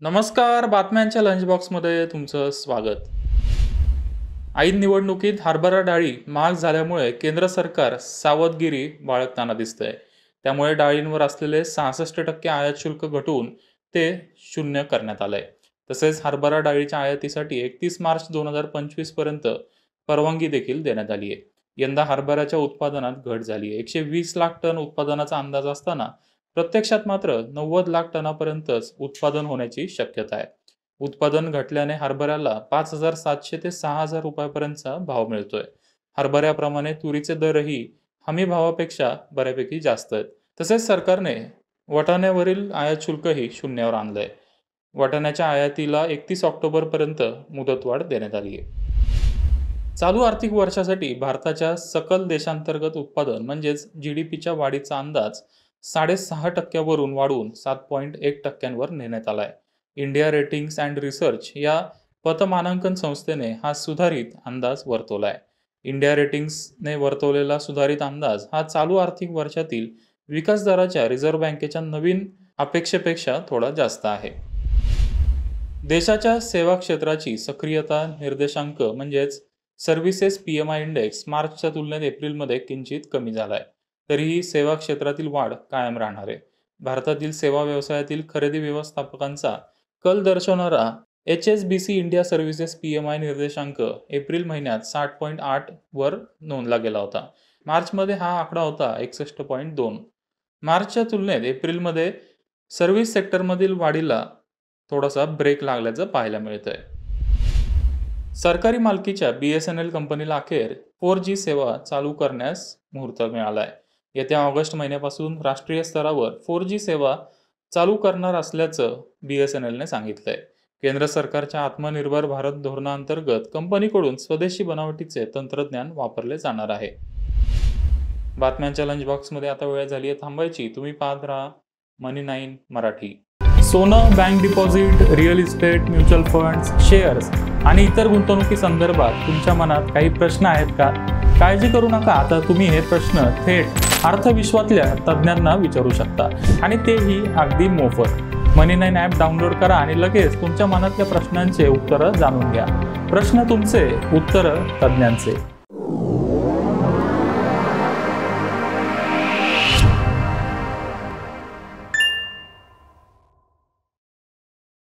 नमस्कार, बातम्यांच्या लंच बॉक्समध्ये तुमचं स्वागत. ऐन निवडणुकीत हरभरा डाळी महाग झाल्यामुळे केंद्र सरकार सावधगिरी बाळगताना दिसतंय. त्यामुळे डाळींवर असलेले 66% आयात शुल्क घटवून ते 0 करण्यात आलंय. तसेच हरभरा डाळीच्या आयातीसाठी 31 मार्च 2025 पर्यंत परवानगी देखील देण्यात आली आहे. यंदा हरभऱ्याच्या उत्पादनात घट झाली आहे. 120 लाख टन उत्पादनाचा अंदाज असताना प्रत्यक्षात मात्र 90 लाख टनापर्यंतच उत्पादन होण्याची शक्यता आहे. उत्पादन घटल्याने हरभऱ्याला 5,700 ते 6,000 रुपयापर्यंतचा भाव मिळतोय. हरभऱ्याप्रमाणे तुरीचे दरही हमी भावापेक्षा बऱ्यापैकी जास्त आहेत. तसेच सरकारने वाटाण्यावरील आयात शुल्कही शून्यावर आणलंय. वाटाण्याच्या आयातीला 31 ऑक्टोबरपर्यंत मुदतवाढ देण्यात आली आहे. चालू आर्थिक वर्षासाठी भारताच्या सकल देशांतर्गत उत्पादन म्हणजेच GDPच्या वाढीचा अंदाज 6.5% वरून वाढवून 7.1% नेण्यात आलाय. इंडिया रेटिंग्स अँड रिसर्च या पतमानांकन संस्थेने हा सुधारित अंदाज वर्तवलाय. इंडिया रेटिंग्सने वर्तवलेला सुधारित अंदाज हा चालू आर्थिक वर्षातील विकास दराच्या रिझर्व्ह बँकेच्या नवीन अपेक्षेपेक्षा थोडा जास्त आहे. देशाच्या सेवा क्षेत्राची सक्रियता निर्देशांक म्हणजेच सर्व्हिसेस PMI इंडेक्स मार्चच्या तुलनेत एप्रिलमध्ये किंचित कमी झालाय. तरीही सेवा क्षेत्रातील वाढ कायम राहणार आहे. भारतातील सेवा व्यवसायातील खरेदी व्यवस्थापकांचा कल दर्शवणारा HSBC इंडिया सर्व्हिसेस PMI निर्देशांक एप्रिल महिन्यात 60.8 वर नोंदला गेला होता. मार्चमध्ये हा आकडा होता 61.2. मार्चच्या तुलनेत एप्रिलमध्ये सर्व्हिस सेक्टरमधील वाढीला थोडासा ब्रेक लागल्याचं पाहायला मिळतंय. सरकारी मालकीच्या BSNL कंपनीला अखेर 4G सेवा चालू करण्यास मुहूर्त मिळालाय. येत्या ऑगस्ट महिन्यापासून राष्ट्रीय स्तरावर 4G सेवा चालू करणार असल्याचं BSNLने सांगितलंय. केंद्र सरकारच्या आत्मनिर्भर भारत धोरणाअंतर्गत कंपनीकडून स्वदेशी बनावटीचे तंत्रज्ञान वापरले जाणार आहे. बातम्यांच्या लंच बॉक्समध्ये आता वेळ झाली आहे थांबायची. तुम्ही पाहत राहा मनी 9 मराठी. सोनं, bank deposit, real estate, mutual funds, shares आणि इतर गुंतवणुकी संदर्भात तुमच्या मनात काही प्रश्न आहेत का? काळजी करू नका. आता तुम्ही हे प्रश्न थेट अर्थविश्वातल्या तज्ज्ञांना विचारू शकता आणि तेही अगदी मोफत. मनी 9 ॲप डाउनलोड करा आणि लगेच तुमच्या मनातल्या प्रश्नांचे उत्तरं जाणून घ्या. प्रश्न तुमचे, उत्तरं तज्ज्ञांचे.